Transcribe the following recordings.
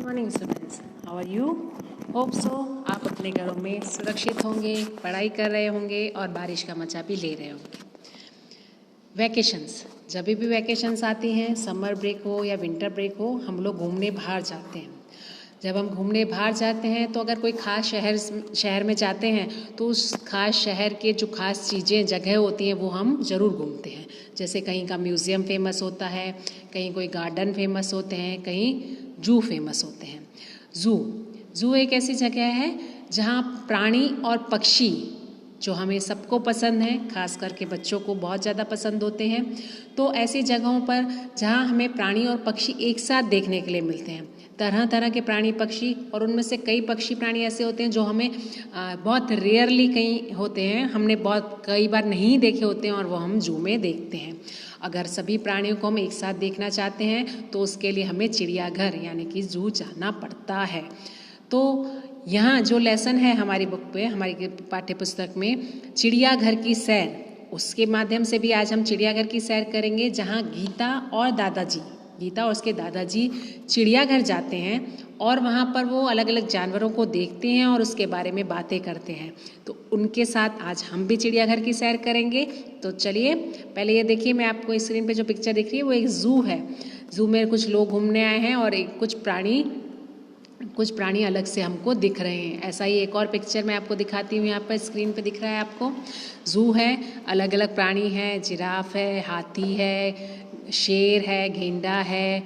Morning students, how are you? Hope so आप अपने घरों में सुरक्षित होंगे, पढ़ाई कर रहे होंगे और बारिश का मजा भी ले रहे होंगे। वैकेशंस, जब भी वैकेशंस आती हैं, समर ब्रेक हो या विंटर ब्रेक हो, हम लोग घूमने बाहर जाते हैं। जब हम घूमने बाहर जाते हैं तो अगर कोई ख़ास शहर में जाते हैं तो उस ख़ास शहर के जो ख़ास चीज़ें जगह होती हैं वो हम ज़रूर घूमते हैं। जैसे कहीं का म्यूज़ियम फेमस होता है, कहीं कोई गार्डन फेमस होते हैं, कहीं जू फेमस होते हैं। ज़ू एक ऐसी जगह है जहाँ प्राणी और पक्षी जो हमें सबको पसंद है, खास करके बच्चों को बहुत ज़्यादा पसंद होते हैं। तो ऐसी जगहों पर जहाँ हमें प्राणी और पक्षी एक साथ देखने के लिए मिलते हैं, तरह तरह के प्राणी पक्षी, और उनमें से कई पक्षी प्राणी ऐसे होते हैं जो हमें बहुत रेयरली कहीं होते हैं, हमने बहुत कई बार नहीं देखे होते हैं और वो हम जू में देखते हैं। अगर सभी प्राणियों को हम एक साथ देखना चाहते हैं तो उसके लिए हमें चिड़ियाघर यानी कि जू जाना पड़ता है। तो यहाँ जो लेसन है हमारी बुक पे, हमारी पाठ्य पुस्तक में, चिड़ियाघर की सैर, उसके माध्यम से भी आज हम चिड़ियाघर की सैर करेंगे, जहाँ गीता और उसके दादाजी चिड़ियाघर जाते हैं और वहाँ पर वो अलग अलग जानवरों को देखते हैं और उसके बारे में बातें करते हैं। तो उनके साथ आज हम भी चिड़ियाघर की सैर करेंगे। तो चलिए पहले ये देखिए, मैं आपको स्क्रीन पे जो पिक्चर दिख रही है वो एक ज़ू है। ज़ू में कुछ लोग घूमने आए हैं और कुछ प्राणी अलग से हमको दिख रहे हैं। ऐसा ही एक और पिक्चर मैं आपको दिखाती हूँ, यहाँ पर स्क्रीन पे दिख रहा है आपको। ज़ू है, अलग अलग प्राणी हैं, जिराफ है, हाथी है, शेर है, गेंडा है,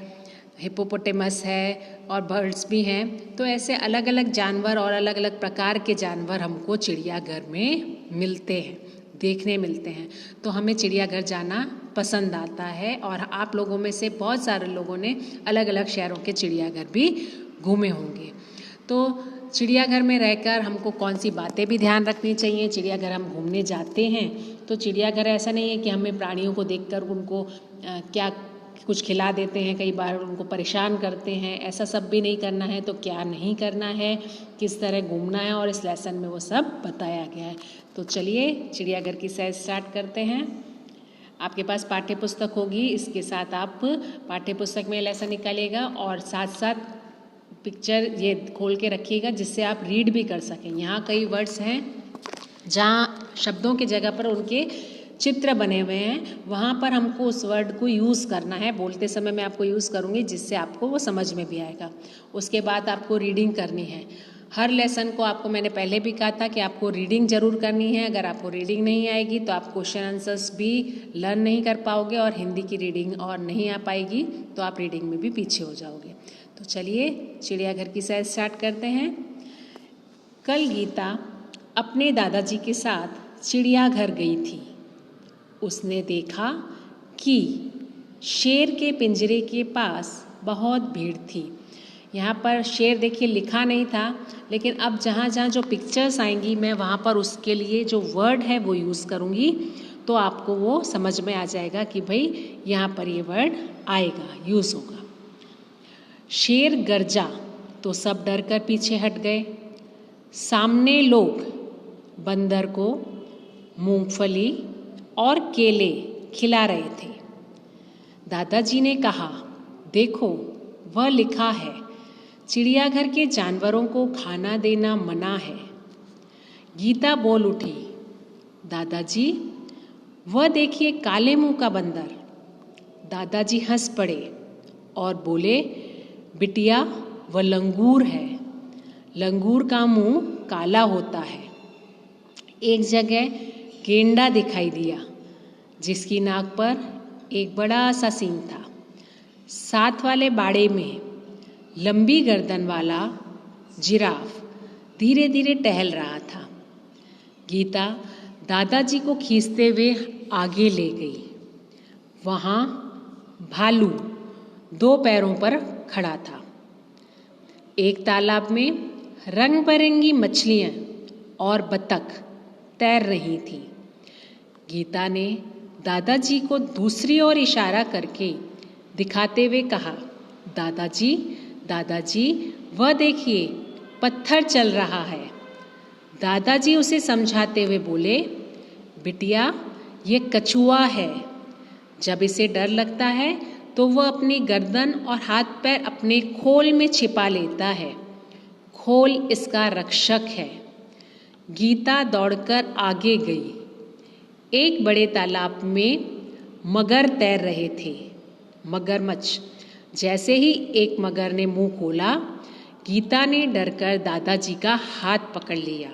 हिप्पोपोटेमस है और बर्ड्स भी हैं। तो ऐसे अलग अलग जानवर और अलग अलग प्रकार के जानवर हमको चिड़ियाघर में मिलते हैं, देखने मिलते हैं। तो हमें चिड़ियाघर जाना पसंद आता है और आप लोगों में से बहुत सारे लोगों ने अलग अलग शहरों के चिड़ियाघर भी घूमे होंगे। तो चिड़ियाघर में रहकर हमको कौन सी बातें भी ध्यान रखनी चाहिए। चिड़ियाघर हम घूमने जाते हैं तो चिड़ियाघर ऐसा नहीं है कि हमें प्राणियों को देखकर उनको क्या कुछ खिला देते हैं, कई बार उनको परेशान करते हैं, ऐसा सब भी नहीं करना है। तो क्या नहीं करना है, किस तरह घूमना है, और इस लेसन में वो सब बताया गया है। तो चलिए चिड़ियाघर की सैर स्टार्ट करते हैं। आपके पास पाठ्य पुस्तक होगी, इसके साथ आप पाठ्य पुस्तक में लेसन निकालिएगा और साथ साथ पिक्चर ये खोल के रखिएगा जिससे आप रीड भी कर सकें। यहाँ कई वर्ड्स हैं जहाँ शब्दों की जगह पर उनके चित्र बने हुए हैं, वहाँ पर हमको उस वर्ड को यूज़ करना है। बोलते समय मैं आपको यूज़ करूँगी जिससे आपको वो समझ में भी आएगा। उसके बाद आपको रीडिंग करनी है। हर लेसन को आपको मैंने पहले भी कहा था कि आपको रीडिंग ज़रूर करनी है। अगर आपको रीडिंग नहीं आएगी तो आप क्वेश्चन आंसर्स भी लर्न नहीं कर पाओगे और हिंदी की रीडिंग और नहीं आ पाएगी, तो आप रीडिंग में भी पीछे हो जाओगे। तो चलिए चिड़ियाघर की सैर स्टार्ट करते हैं। कल गीता अपने दादाजी के साथ चिड़ियाघर गई थी। उसने देखा कि शेर के पिंजरे के पास बहुत भीड़ थी। यहाँ पर शेर देखिए लिखा नहीं था, लेकिन अब जहाँ जहाँ जो पिक्चर्स आएंगी मैं वहाँ पर उसके लिए जो वर्ड है वो यूज़ करूँगी, तो आपको वो समझ में आ जाएगा कि भाई यहाँ पर ये वर्ड आएगा, यूज़ होगा। शेर गरजा तो सब डर कर पीछे हट गए। सामने लोग बंदर को मूंगफली और केले खिला रहे थे। दादाजी ने कहा, देखो वह लिखा है, चिड़ियाघर के जानवरों को खाना देना मना है। गीता बोल उठी, दादाजी वह देखिए काले मुंह का बंदर। दादाजी हंस पड़े और बोले, बिटिया वह लंगूर है। लंगूर का मुंह काला होता है। एक जगह गेंडा दिखाई दिया जिसकी नाक पर एक बड़ा सा सींग था। साथ वाले बाड़े में लंबी गर्दन वाला जिराफ धीरे धीरे टहल रहा था। गीता दादाजी को खींचते हुए आगे ले गई। वहाँ भालू 2 पैरों पर खड़ा था। एक तालाब में रंग बिरंगी मछलियाँ और बतख तैर रही थी। गीता ने दादाजी को दूसरी ओर इशारा करके दिखाते हुए कहा, दादाजी दादाजी वह देखिए पत्थर चल रहा है। दादाजी उसे समझाते हुए बोले, बिटिया ये कछुआ है। जब इसे डर लगता है तो वह अपनी गर्दन और हाथ पैर अपने खोल में छिपा लेता है। खोल इसका रक्षक है। गीता दौड़कर आगे गई। एक बड़े तालाब में मगर तैर रहे थे। मगरमच्छ। जैसे ही एक मगर ने मुंह खोला, गीता ने डरकर दादाजी का हाथ पकड़ लिया।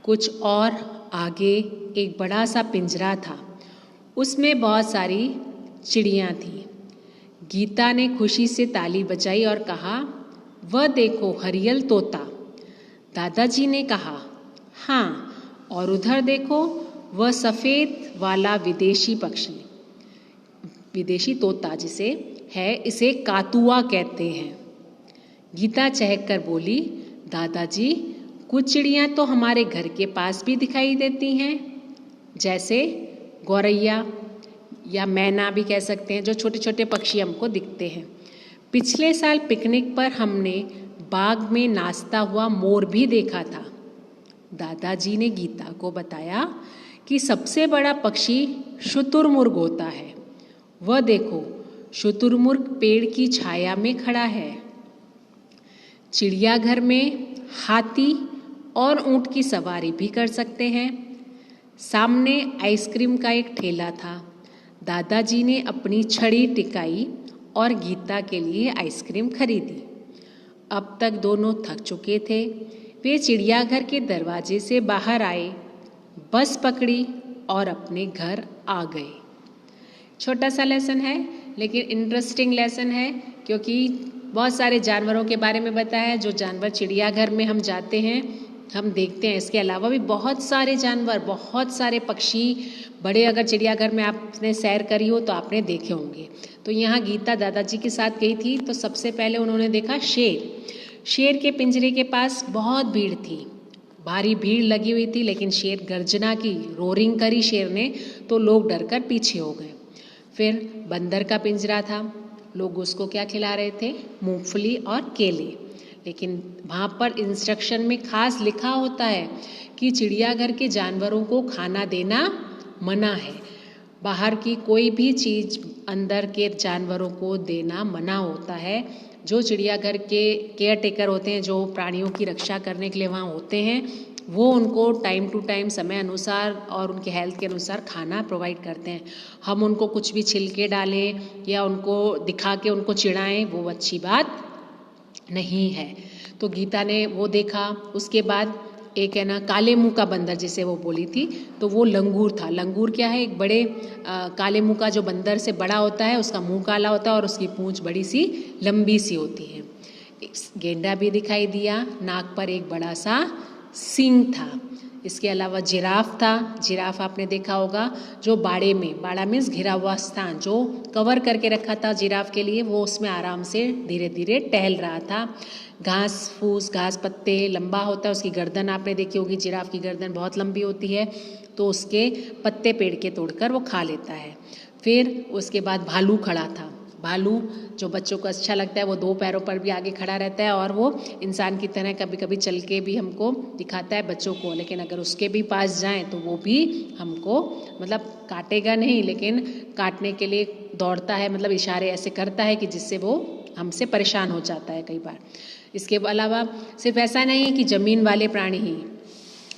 कुछ और आगे एक बड़ा सा पिंजरा था। उसमें बहुत सारी चिड़ियाँ थीं। गीता ने खुशी से ताली बजाई और कहा, वह देखो हरियल तोता। दादाजी ने कहा, हाँ, और उधर देखो वह सफ़ेद वाला विदेशी पक्षी, विदेशी तोता जिसे है, इसे कातुआ कहते हैं। गीता चहक कर बोली, दादाजी, कुछ चिड़ियाँ तो हमारे घर के पास भी दिखाई देती हैं, जैसे गौरैया या मैना भी कह सकते हैं, जो छोटे छोटे पक्षी हमको दिखते हैं। पिछले साल पिकनिक पर हमने बाग में नाचता हुआ मोर भी देखा था। दादाजी ने गीता को बताया कि सबसे बड़ा पक्षी शुतुरमुर्ग होता है। वह देखो, शुतुरमुर्ग पेड़ की छाया में खड़ा है। चिड़ियाघर में हाथी और ऊंट की सवारी भी कर सकते हैं। सामने आइसक्रीम का एक ठेला था। दादाजी ने अपनी छड़ी टिकाई और गीता के लिए आइसक्रीम खरीदी। अब तक दोनों थक चुके थे। वे चिड़ियाघर के दरवाजे से बाहर आए, बस पकड़ी और अपने घर आ गए। छोटा सा लेसन है, लेकिन इंटरेस्टिंग लेसन है, क्योंकि बहुत सारे जानवरों के बारे में बताया है। जो जानवर चिड़ियाघर में हम जाते हैं, हम देखते हैं। इसके अलावा भी बहुत सारे जानवर, बहुत सारे पक्षी, बड़े अगर चिड़ियाघर में आपने सैर करी हो तो आपने देखे होंगे। तो यहाँ गीता दादाजी के साथ गई थी, तो सबसे पहले उन्होंने देखा शेर। शेर के पिंजरे के पास बहुत भीड़ थी, भारी भीड़ लगी हुई थी, लेकिन शेर गर्जना की, रोरिंग करी शेर ने, तो लोग डरकर पीछे हो गए। फिर बंदर का पिंजरा था। लोग उसको क्या खिला रहे थे? मूंगफली और केले। लेकिन वहाँ पर इंस्ट्रक्शन में खास लिखा होता है कि चिड़ियाघर के जानवरों को खाना देना मना है। बाहर की कोई भी चीज़ अंदर के जानवरों को देना मना होता है। जो चिड़ियाघर के केयर टेकर होते हैं, जो प्राणियों की रक्षा करने के लिए वहाँ होते हैं, वो उनको टाइम टू टाइम, समय अनुसार और उनके हेल्थ के अनुसार खाना प्रोवाइड करते हैं। हम उनको कुछ भी छिलके डालें या उनको दिखा के उनको चिढ़ाएं, वो अच्छी बात नहीं है। तो गीता ने वो देखा। उसके बाद एक है ना काले मुंह का बंदर, जिसे वो बोली थी, तो वो लंगूर था। लंगूर क्या है? एक बड़े काले मुंह का जो बंदर से बड़ा होता है, उसका मुंह काला होता है और उसकी पूंछ बड़ी सी लंबी सी होती है। गेंडा भी दिखाई दिया, नाक पर एक बड़ा सा सींग था। इसके अलावा जिराफ था। जिराफ आपने देखा होगा, जो बाड़े में, बाड़ा मीन्स घिरा हुआ स्थान जो कवर करके रखा था जिराफ के लिए, वो उसमें आराम से धीरे धीरे टहल रहा था। घास फूस, घास पत्ते लंबा होता है, उसकी गर्दन आपने देखी होगी, जिराफ की गर्दन बहुत लंबी होती है, तो उसके पत्ते पेड़ के तोड़कर वो खा लेता है। फिर उसके बाद भालू खड़ा था। भालू जो बच्चों को अच्छा लगता है, वो दो पैरों पर भी आगे खड़ा रहता है और वो इंसान की तरह कभी कभी चल के भी हमको दिखाता है बच्चों को। लेकिन अगर उसके भी पास जाएं तो वो भी हमको मतलब काटेगा नहीं, लेकिन काटने के लिए दौड़ता है, मतलब इशारे ऐसे करता है कि जिससे वो हमसे परेशान हो जाता है कई बार। इसके अलावा सिर्फ ऐसा नहीं कि ज़मीन वाले प्राणी ही,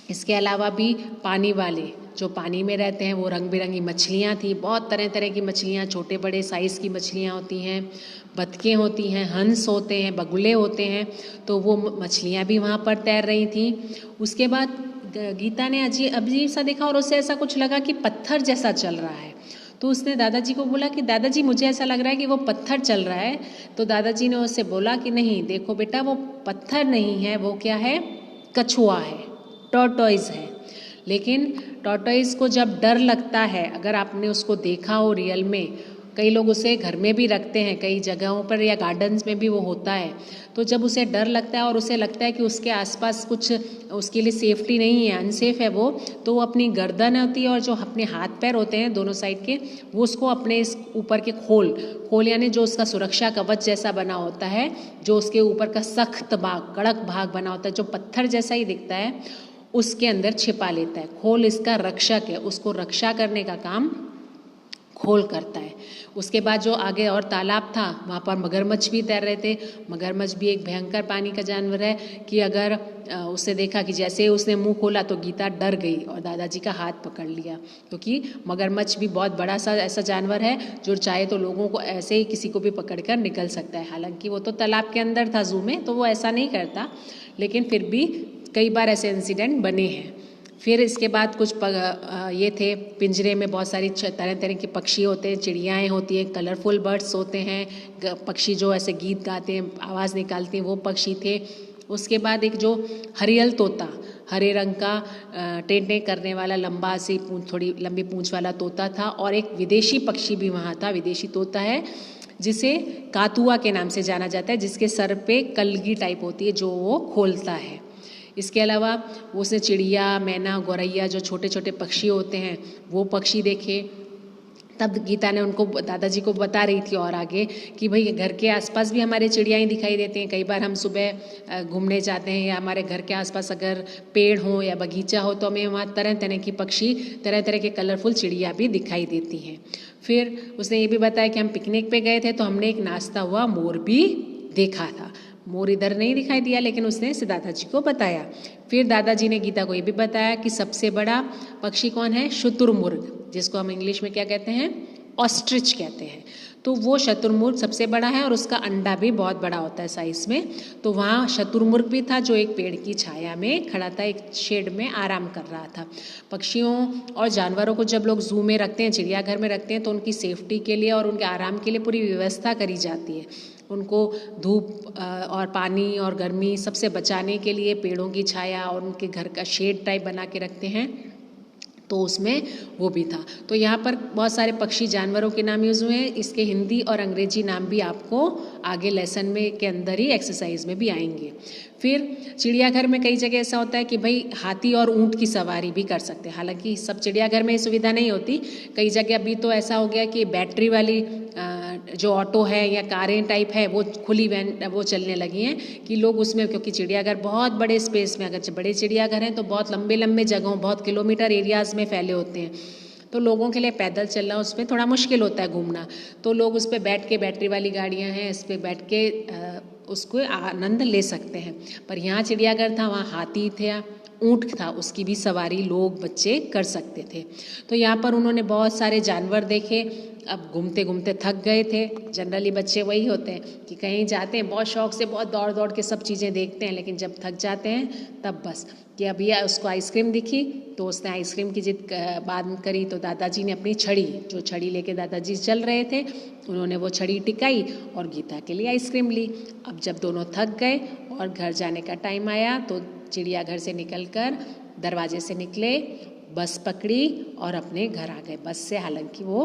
इसके अलावा भी पानी वाले, जो पानी में रहते हैं, वो रंग बिरंगी मछलियाँ थी। बहुत तरह तरह की मछलियाँ, छोटे बड़े साइज़ की मछलियाँ होती हैं, बतखें होती हैं, हंस होते हैं, बगुले होते हैं, तो वो मछलियाँ भी वहाँ पर तैर रही थी। उसके बाद गीता ने अजीब सा देखा और उसे ऐसा कुछ लगा कि पत्थर जैसा चल रहा है। तो उसने दादाजी को बोला कि दादाजी मुझे ऐसा लग रहा है कि वो पत्थर चल रहा है। तो दादाजी ने उससे बोला कि नहीं, देखो बेटा, वो पत्थर नहीं है, वो क्या है? कछुआ है, टॉर्टोइज है। लेकिन टॉर्टोइज को जब डर लगता है, अगर आपने उसको देखा हो रियल में, कई लोग उसे घर में भी रखते हैं, कई जगहों पर या गार्डन्स में भी वो होता है। तो जब उसे डर लगता है और उसे लगता है कि उसके आसपास कुछ उसके लिए सेफ्टी नहीं है, अनसेफ है वो, तो वो अपनी गर्दन होती है और जो अपने हाथ पैर होते हैं दोनों साइड के, वो उसको अपने इस ऊपर के खोल यानी जो उसका सुरक्षा कवच जैसा बना होता है, जो उसके ऊपर का सख्त भाग, कड़क भाग बना होता है, जो पत्थर जैसा ही दिखता है, उसके अंदर छिपा लेता है। खोल इसका रक्षक है, उसको रक्षा करने का काम खोल करता है। उसके बाद जो आगे और तालाब था वहाँ पर मगरमच्छ भी तैर रहे थे। मगरमच्छ भी एक भयंकर पानी का जानवर है कि अगर उसने देखा कि जैसे ही उसने मुंह खोला तो गीता डर गई और दादाजी का हाथ पकड़ लिया, क्योंकि मगरमच्छ भी बहुत बड़ा सा ऐसा जानवर है जो चाहे तो लोगों को ऐसे ही किसी को भी पकड़ कर निकल सकता है। हालांकि वो तो तालाब के अंदर था ज़ू में, तो वो ऐसा नहीं करता, लेकिन फिर भी कई बार ऐसे इंसिडेंट बने हैं। फिर इसके बाद कुछ ये थे पिंजरे में बहुत सारी तरह तरह के पक्षी होते हैं, चिड़ियाएँ होती हैं, कलरफुल बर्ड्स होते हैं, पक्षी जो ऐसे गीत गाते हैं, आवाज़ निकालते हैं, वो पक्षी थे। उसके बाद एक जो हरियल तोता, हरे रंग का टेंटे करने वाला लंबा सी पूंछ, थोड़ी लंबी पूंछ वाला तोता था। और एक विदेशी पक्षी भी वहाँ था, विदेशी तोता है जिसे कातुआ के नाम से जाना जाता है, जिसके सर पे कलगी टाइप होती है जो वो खोलता है। इसके अलावा उसने चिड़िया, मैना, गौरैया जो छोटे छोटे पक्षी होते हैं वो पक्षी देखे। तब गीता ने उनको, दादाजी को बता रही थी और आगे कि भाई घर के आसपास भी हमारे चिड़ियाएँ दिखाई देती हैं। कई बार हम सुबह घूमने जाते हैं या हमारे घर के आसपास अगर पेड़ हो या बगीचा हो तो हमें वहाँ तरह तरह की पक्षी, तरह तरह के कलरफुल चिड़िया भी दिखाई देती हैं। फिर उसने ये भी बताया कि हम पिकनिक पे गए थे तो हमने एक नाचता हुआ मोर भी देखा था। मोर इधर नहीं दिखाई दिया, लेकिन उसने इसे दादाजी को बताया। फिर दादाजी ने गीता को ये भी बताया कि सबसे बड़ा पक्षी कौन है, शुतुरमुर्ग, जिसको हम इंग्लिश में क्या कहते हैं, ऑस्ट्रिच कहते हैं। तो वो शुतुरमुर्ग सबसे बड़ा है और उसका अंडा भी बहुत बड़ा होता है साइज में। तो वहाँ शुतुरमुर्ग भी था जो एक पेड़ की छाया में खड़ा था, एक शेड में आराम कर रहा था। पक्षियों और जानवरों को जब लोग ज़ू में रखते हैं, चिड़ियाघर में रखते हैं, तो उनकी सेफ्टी के लिए और उनके आराम के लिए पूरी व्यवस्था करी जाती है। उनको धूप और पानी और गर्मी सबसे बचाने के लिए पेड़ों की छाया और उनके घर का शेड टाइप बना के रखते हैं, तो उसमें वो भी था। तो यहाँ पर बहुत सारे पक्षी जानवरों के नाम यूज़ हुए हैं। इसके हिंदी और अंग्रेजी नाम भी आपको आगे लेसन में के अंदर ही एक्सरसाइज में भी आएंगे। फिर चिड़ियाघर में कई जगह ऐसा होता है कि भाई हाथी और ऊँट की सवारी भी कर सकते हैं। हालांकि सब चिड़ियाघर में ये सुविधा नहीं होती। कई जगह अभी तो ऐसा हो गया कि बैटरी वाली जो ऑटो है या कारें टाइप है वो खुली वैन वो चलने लगी हैं कि लोग उसमें, क्योंकि चिड़ियाघर बहुत बड़े स्पेस में, अगर बड़े चिड़ियाघर हैं तो बहुत लंबे लंबे जगहों, बहुत किलोमीटर एरियाज़ में फैले होते हैं, तो लोगों के लिए पैदल चलना उसमें थोड़ा मुश्किल होता है घूमना। तो लोग उस पर बैठ के, बैटरी वाली गाड़ियाँ हैं, इस पर बैठ के उसको आनंद ले सकते हैं। पर यहाँ चिड़ियाघर था, वहाँ हाथी थे, ऊँट था, उसकी भी सवारी लोग, बच्चे कर सकते थे। तो यहाँ पर उन्होंने बहुत सारे जानवर देखे। अब घूमते घूमते थक गए थे। जनरली बच्चे वही होते हैं कि कहीं जाते हैं बहुत शौक से, बहुत दौड़ दौड़ के सब चीज़ें देखते हैं, लेकिन जब थक जाते हैं तब बस कि अभी उसको आइसक्रीम दिखी तो उसने आइसक्रीम की जिद बात करी, तो दादाजी ने अपनी छड़ी, जो छड़ी लेके दादाजी चल रहे थे, उन्होंने वो छड़ी टिकाई और गीता के लिए आइसक्रीम ली। अब जब दोनों थक गए और घर जाने का टाइम आया तो चिड़ियाघर से निकलकर दरवाजे से निकले, बस पकड़ी और अपने घर आ गए बस से। हालांकि वो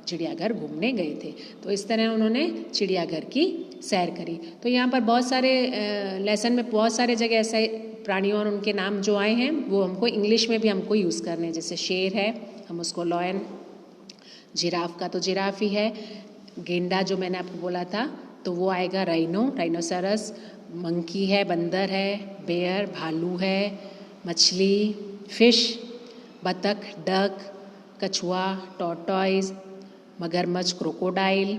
चिड़ियाघर घूमने गए थे। तो इस तरह उन्होंने चिड़ियाघर की सैर करी। तो यहाँ पर बहुत सारे लेसन में बहुत सारे जगह ऐसे प्राणियों और उनके नाम जो आए हैं वो हमको इंग्लिश में भी हमको यूज़ करने हैं। जैसे शेर है, हम उसको लॉयन, जिराफ का तो जिराफ ही है, गेंडा जो मैंने आपको बोला था तो वो आएगा राइनो, राइनोसरस, मंकी है, बंदर है, बेयर, भालू है, मछली, फिश, बतख, डक, कछुआ, टॉर्टॉइज, मगरमच्छ, क्रोकोडाइल,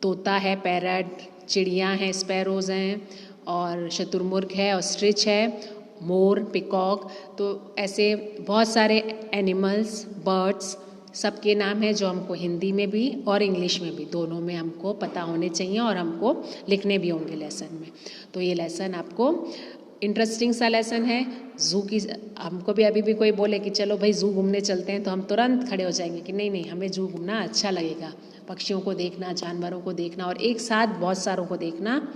तोता है, पैरट, चिड़ियाँ हैं, स्पैरोज हैं, और शुतुरमुर्ग है, ऑस्ट्रिच है, मोर, पिकॉक। तो ऐसे बहुत सारे एनिमल्स, बर्ड्स, सबके नाम हैं जो हमको हिंदी में भी और इंग्लिश में भी, दोनों में हमको पता होने चाहिए और हमको लिखने भी होंगे लेसन में। तो ये लेसन आपको इंटरेस्टिंग सा लेसन है। ज़ू की, हमको भी अभी भी कोई बोले कि चलो भाई ज़ू घूमने चलते हैं तो हम तुरंत खड़े हो जाएंगे कि नहीं नहीं, हमें ज़ू घूमना अच्छा लगेगा, पक्षियों को देखना, जानवरों को देखना और एक साथ बहुत सारों को देखना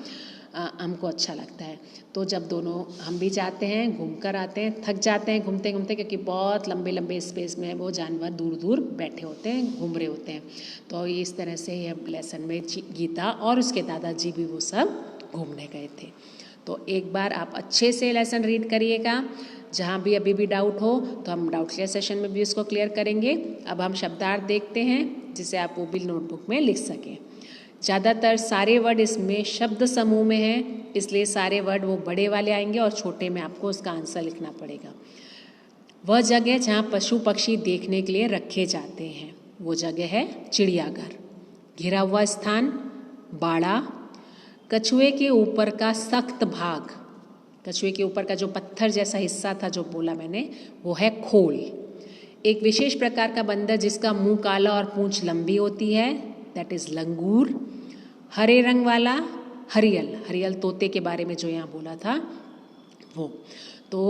हमको अच्छा लगता है। तो जब दोनों हम भी जाते हैं, घूम कर आते हैं, थक जाते हैं घूमते घूमते, क्योंकि बहुत लंबे लंबे स्पेस में वो जानवर दूर दूर बैठे होते हैं, घूम रहे होते हैं। तो इस तरह से ये लेसन में गीता और उसके दादाजी भी वो सब घूमने गए थे। तो एक बार आप अच्छे से लेसन रीड करिएगा। जहाँ भी अभी भी डाउट हो तो हम डाउट क्लियर सेशन में भी उसको क्लियर करेंगे। अब हम शब्दार्थ देखते हैं जिसे आप वो भी नोटबुक में लिख सकें। ज़्यादातर सारे वर्ड इसमें शब्द समूह में हैं, इसलिए सारे वर्ड वो बड़े वाले आएंगे और छोटे में आपको उसका आंसर लिखना पड़ेगा। वह जगह जहाँ पशु पक्षी देखने के लिए रखे जाते हैं, वो जगह है चिड़ियाघर। घिरा हुआ स्थान बाड़ा। कछुए के ऊपर का सख्त भाग, कछुए के ऊपर का जो पत्थर जैसा हिस्सा था जो बोला मैंने, वो है खोल। एक विशेष प्रकार का बंदर जिसका मुंह काला और पूंछ लंबी होती है, दैट इज लंगूर। हरे रंग वाला हरियल, हरियल तोते के बारे में जो यहाँ बोला था वो। तो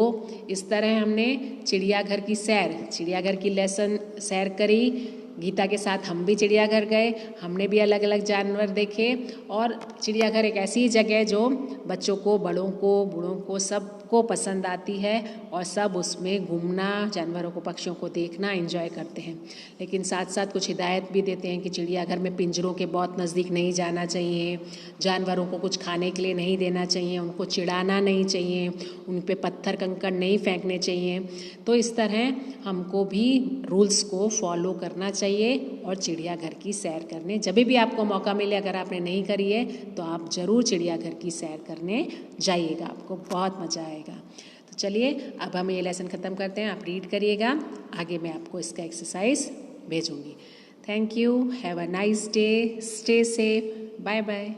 इस तरह हमने चिड़ियाघर की चिड़ियाघर की लेसन सैर करी। गीता के साथ हम भी चिड़ियाघर गए, हमने भी अलग अलग जानवर देखे। और चिड़ियाघर एक ऐसी जगह जो बच्चों को, बड़ों को, बूढ़ों को, सबको पसंद आती है और सब उसमें घूमना, जानवरों को, पक्षियों को देखना एंजॉय करते हैं। लेकिन साथ साथ कुछ हिदायत भी देते हैं कि चिड़ियाघर में पिंजरों के बहुत नज़दीक नहीं जाना चाहिए, जानवरों को कुछ खाने के लिए नहीं देना चाहिए, उनको चिढ़ाना नहीं चाहिए, उन पे पत्थर कंकड़ नहीं फेंकने चाहिए। तो इस तरह हमको भी रूल्स को फॉलो करना चाहिए और चिड़ियाघर की सैर करने, जब भी आपको मौका मिले, अगर आपने नहीं करी है तो आप ज़रूर चिड़ियाघर की सैर करने जाइएगा, आपको बहुत मज़ा आएगा। तो चलिए अब हम ये लेसन ख़त्म करते हैं, आप रीड करिएगा, आगे मैं आपको इसका एक्सरसाइज भेजूंगी। Thank you, have a nice day, stay safe, bye bye.